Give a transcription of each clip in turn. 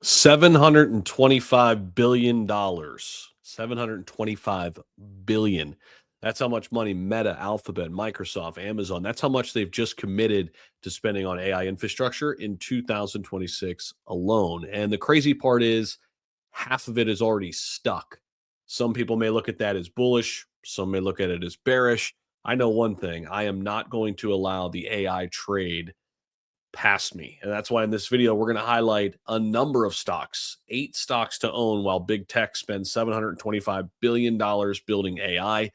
$725 billion. 725 billion. That's how much money Meta, Alphabet, Microsoft, Amazon, that's how much they've just committed to spending on AI infrastructure in 2026 alone. And the crazy part is half of it is already stuck. Some people may look at that as bullish, some may look at it as bearish. I know one thing, I am not going to allow the AI trade past me. And that's why in this video, we're going to highlight a number of stocks, 8 stocks to own while big tech spends $725 billion building AI.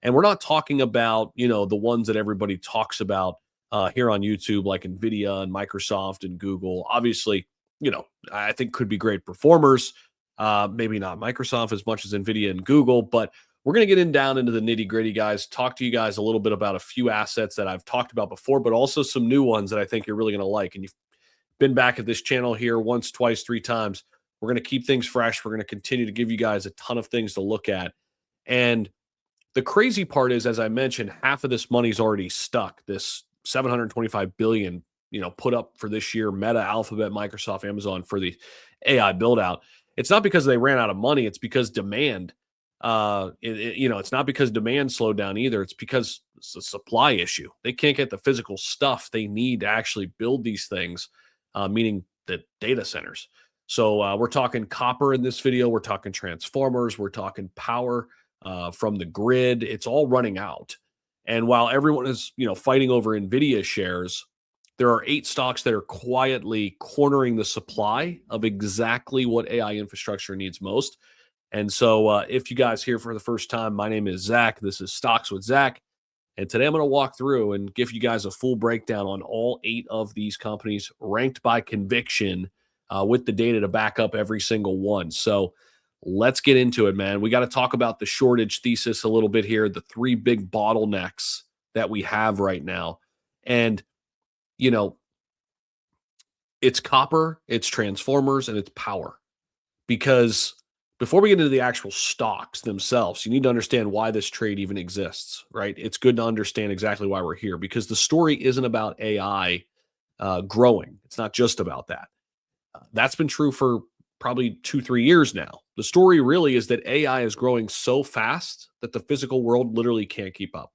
And we're not talking about, the ones that everybody talks about here on YouTube, like NVIDIA and Microsoft and Google. Obviously, I think could be great performers. Maybe not Microsoft as much as NVIDIA and Google, but we're going to get down into the nitty gritty, guys. Talk to you guys a little bit about a few assets that I've talked about before, but also some new ones that I think you're really going to like. And you've been back at this channel here once, twice, 3 times. We're going to keep things fresh. We're going to continue to give you guys a ton of things to look at. And the crazy part is, as I mentioned, half of this money's already stuck. This 725 billion, put up for this year, Meta, Alphabet, Microsoft, Amazon for the AI build out. It's not because they ran out of money. It's because demand it's not because demand slowed down either. It's because it's a supply issue. They can't get the physical stuff they need to actually build these things, meaning the data centers. So we're talking copper in this video. We're talking transformers. We're talking power from the grid. It's all running out. And while everyone is, fighting over NVIDIA shares, there are 8 stocks that are quietly cornering the supply of exactly what AI infrastructure needs most. And so, if you guys here for the first time, my name is Zach. This is Stocks with Zach. And today I'm going to walk through and give you guys a full breakdown on all 8 of these companies ranked by conviction with the data to back up every single one. So let's get into it, man. We got to talk about the shortage thesis a little bit here, the 3 big bottlenecks that we have right now. And, it's copper, it's transformers, and it's power. Because before we get into the actual stocks themselves, you need to understand why this trade even exists, right? It's good to understand exactly why we're here because the story isn't about AI growing. It's not just about that. That's been true for probably 2, 3 years now. The story really is that AI is growing so fast that the physical world literally can't keep up.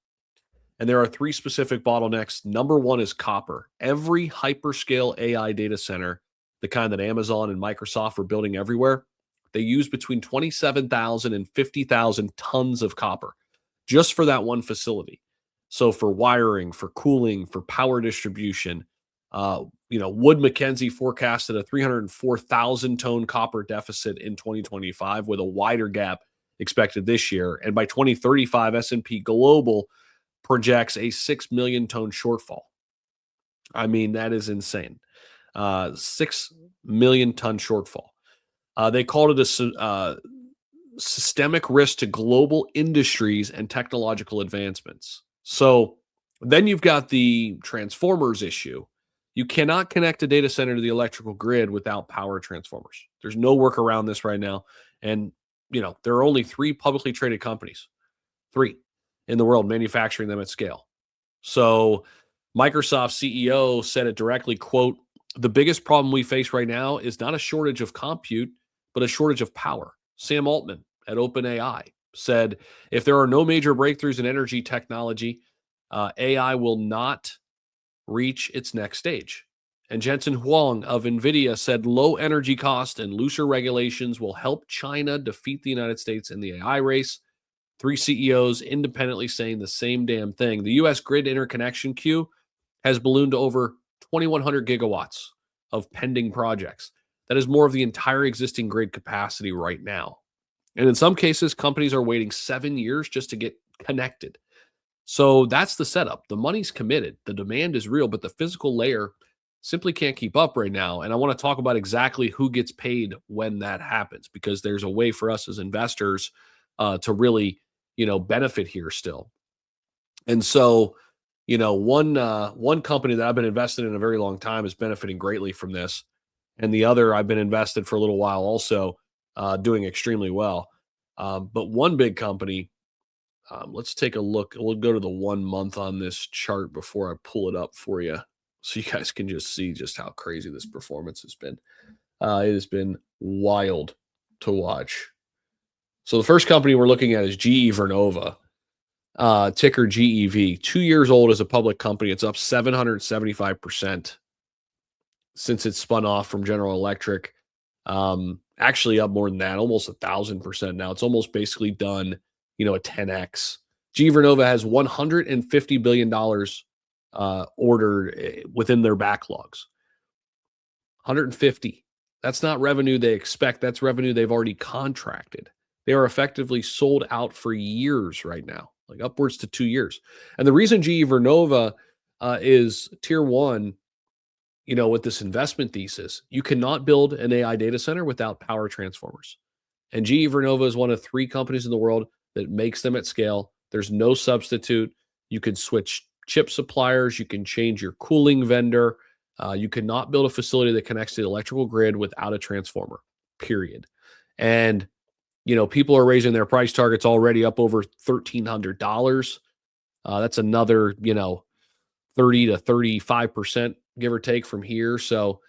And there are 3 specific bottlenecks. Number 1 is copper. Every hyperscale AI data center, the kind that Amazon and Microsoft are building everywhere, they use between 27,000 and 50,000 tons of copper just for that one facility. So for wiring, for cooling, for power distribution, Wood Mackenzie forecasted a 304,000 ton copper deficit in 2025 with a wider gap expected this year. And by 2035, S&P Global projects a 6 million ton shortfall. I mean, that is insane. 6 million ton shortfall. They called it a systemic risk to global industries and technological advancements. So then you've got the transformers issue. You cannot connect a data center to the electrical grid without power transformers. There's no work around this right now. And, there are only 3 publicly traded companies, 3 in the world manufacturing them at scale. So Microsoft CEO said it directly, quote, "The biggest problem we face right now is not a shortage of compute, but a shortage of power." Sam Altman at OpenAI said, "If there are no major breakthroughs in energy technology, AI will not reach its next stage." And Jensen Huang of NVIDIA said, "Low energy cost and looser regulations will help China defeat the United States in the AI race." 3 CEOs independently saying the same damn thing. The U.S. grid interconnection queue has ballooned to over 2,100 gigawatts of pending projects. That is more of the entire existing grid capacity right now. And in some cases, companies are waiting 7 years just to get connected. So that's the setup. The money's committed. The demand is real, but the physical layer simply can't keep up right now. And I want to talk about exactly who gets paid when that happens, because there's a way for us as investors to really, benefit here still. And so, one company that I've been invested in a very long time is benefiting greatly from this. And the other I've been invested for a little while also doing extremely well. But one big company, let's take a look. We'll go to the 1 month on this chart before I pull it up for you so you guys can just see just how crazy this performance has been. It has been wild to watch. So the first company we're looking at is GE Vernova, ticker GEV. 2 years old as a public company. It's up 775% since it's spun off from General Electric. Actually up more than that, almost 1,000% now. It's almost basically done, a 10x. GE Vernova has $150 billion ordered within their backlogs. 150. That's not revenue they expect. That's revenue they've already contracted. They are effectively sold out for years right now, like upwards to 2 years. And the reason GE Vernova is tier one, with this investment thesis, you cannot build an AI data center without power transformers. And GE Vernova is one of 3 companies in the world that makes them at scale. There's no substitute. You can switch chip suppliers. You can change your cooling vendor. You cannot build a facility that connects to the electrical grid without a transformer, period. And, people are raising their price targets already up over $1,300. That's another, 30 to 35%, give or take from here. So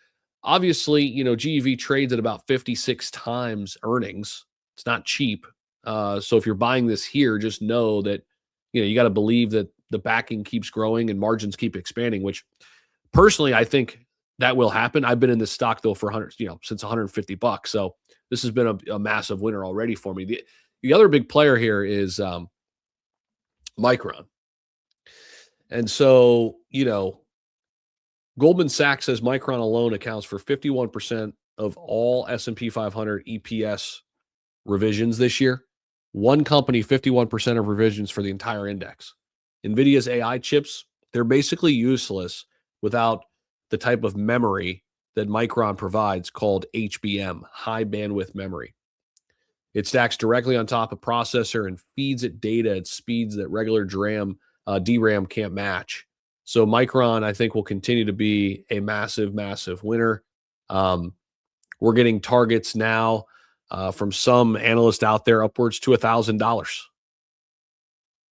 obviously, GEV trades at about 56 times earnings. It's not cheap. So if you're buying this here, just know that, you got to believe that the backing keeps growing and margins keep expanding, which personally, I think that will happen. I've been in this stock though for 100, since $150. So this has been a massive winner already for me. The other big player here is Micron. And so, Goldman Sachs says Micron alone accounts for 51% of all S&P 500 EPS revisions this year. One company, 51% of revisions for the entire index. NVIDIA's AI chips, they're basically useless without the type of memory that Micron provides called HBM, high bandwidth memory. It stacks directly on top of processor and feeds it data at speeds that regular DRAM can't match. So Micron, I think, will continue to be a massive, massive winner. We're getting targets now from some analysts out there upwards to $1,000.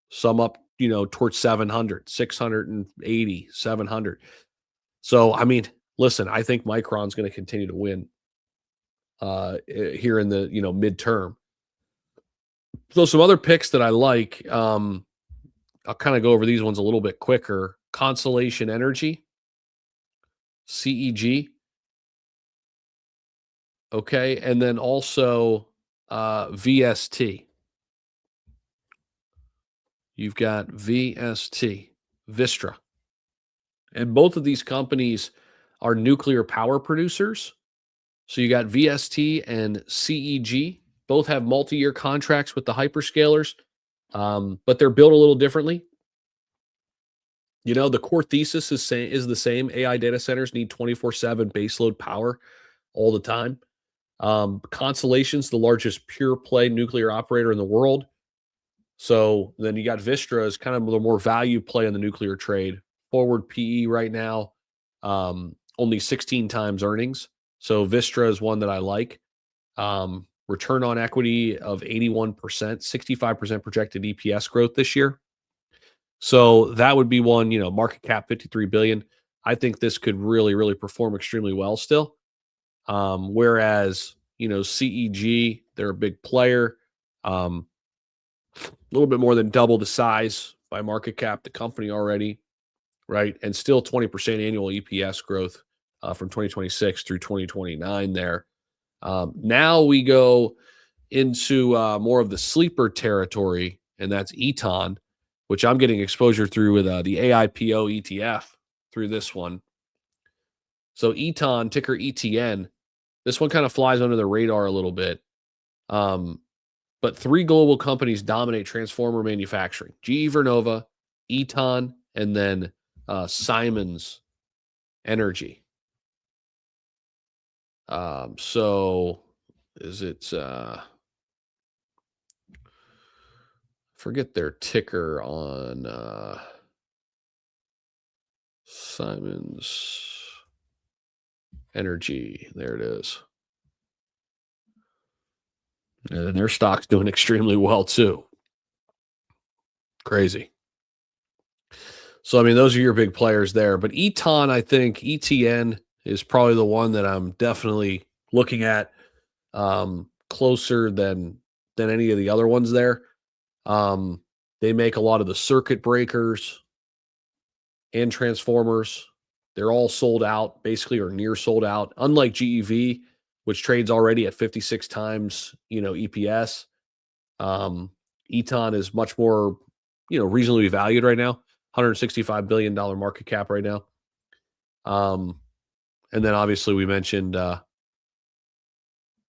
Some up, towards 700, 680, 700. So, I mean, listen, I think Micron's going to continue to win here in the, midterm. So some other picks that I like, I'll kind of go over these ones a little bit quicker. Constellation Energy, CEG. Okay. And then also VST. You've got VST, Vistra. And both of these companies are nuclear power producers. So you got VST and CEG. Both have multi-year contracts with the hyperscalers, but they're built a little differently. The core thesis is the same. AI data centers need 24/7 baseload power all the time. Constellation's the largest pure play nuclear operator in the world. So then you got Vistra as kind of the more value play in the nuclear trade. Forward PE right now, only 16 times earnings. So Vistra is one that I like. Return on equity of 81%, 65% projected EPS growth this year. So that would be one, market cap 53 billion. I think this could really, really perform extremely well still. Whereas, CEG, they're a big player. A little bit more than double the size by market cap, the company already, right? And still 20% annual EPS growth from 2026 through 2029 there. Now we go into more of the sleeper territory, and that's Eton, which I'm getting exposure through with the AIPO ETF through this one. So Eton, ticker ETN, this one kind of flies under the radar a little bit. But 3 global companies dominate transformer manufacturing: GE Vernova, Eton, and then Siemens Energy. So is it forget their ticker on Siemens Energy. There it is. And their stock's doing extremely well too. Crazy. So, I mean, those are your big players there. But Eton, I think ETN is probably the one that I'm definitely looking at closer than any of the other ones there. Um, they make a lot of the circuit breakers and transformers. They're all sold out, basically, or near sold out. Unlike GEV, which trades already at 56 times, EPS. Um, Eton is much more, reasonably valued right now. $165 billion market cap right now. And then obviously we've mentioned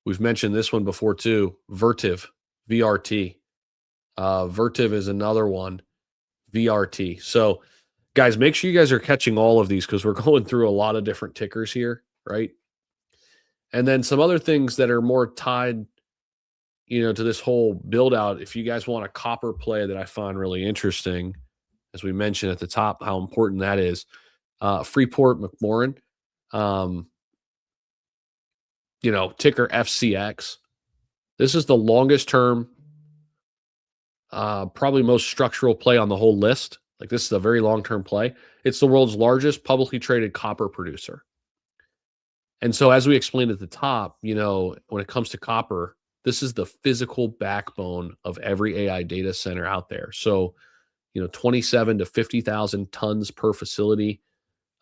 this one before too, Vertiv, VRT. Vertiv is another one, VRT. So guys, make sure you guys are catching all of these because we're going through a lot of different tickers here, right? And then some other things that are more tied, to this whole build out. If you guys want a copper play that I find really interesting, as we mentioned at the top, how important that is. Freeport McMoran, um, ticker FCX. This is the longest term, probably most structural play on the whole list. Like, this is a very long term play. It's the world's largest publicly traded copper producer. And so, as we explained at the top, when it comes to copper, this is the physical backbone of every AI data center out there. So, 27 to 50,000 tons per facility.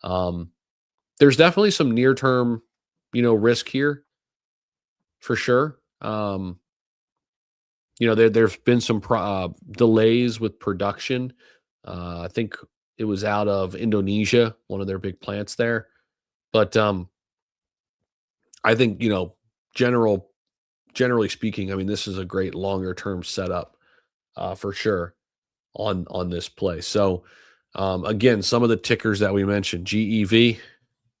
There's definitely some near term, risk here for sure. There's been some delays with production. I think it was out of Indonesia, one of their big plants there. But I think, generally speaking, I mean, this is a great longer term setup for sure on this play. So again, some of the tickers that we mentioned: GEV,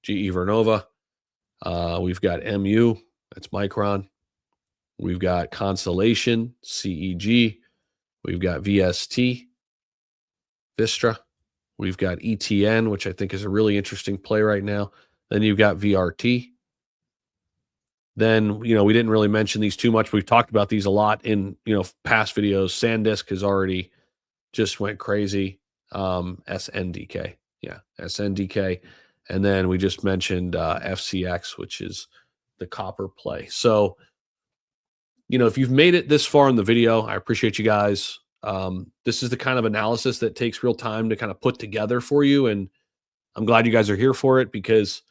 GE Vernova. We've got MU, that's Micron. We've got Constellation, CEG. We've got VST, Vistra. We've got ETN, which I think is a really interesting play right now. Then you've got VRT. Then, we didn't really mention these too much. We've talked about these a lot in, past videos. SanDisk has already just went crazy. SNDK. Yeah, SNDK. And then we just mentioned FCX, which is the copper play. So, if you've made it this far in the video, I appreciate you guys. This is the kind of analysis that takes real time to kind of put together for you. And I'm glad you guys are here for it because,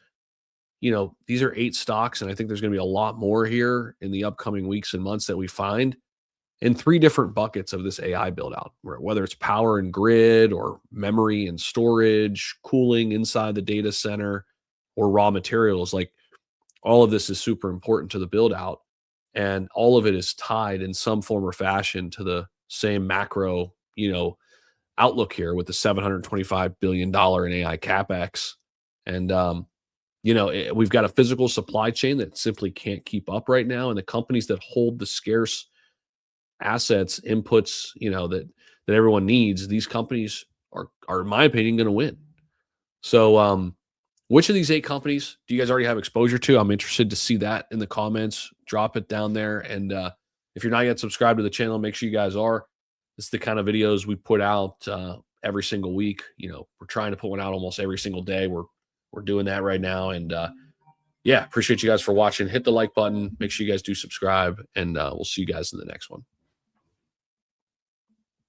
these are 8 stocks. And I think there's going to be a lot more here in the upcoming weeks and months that we find in 3 different buckets of this AI build out, whether it's power and grid or memory and storage, cooling inside the data center, or raw materials. Like, all of this is super important to the build out. And all of it is tied in some form or fashion to the same macro, outlook here with the $725 billion in AI capex. And, we've got a physical supply chain that simply can't keep up right now. And the companies that hold the scarce assets, inputs, that everyone needs, these companies are in my opinion, going to win. So, which of these 8 companies do you guys already have exposure to? I'm interested to see that in the comments. Drop it down there. And if you're not yet subscribed to the channel, make sure you guys are. This is the kind of videos we put out every single week. We're trying to put one out almost every single day. We're doing that right now. And yeah, appreciate you guys for watching. Hit the like button. Make sure you guys do subscribe. And we'll see you guys in the next one.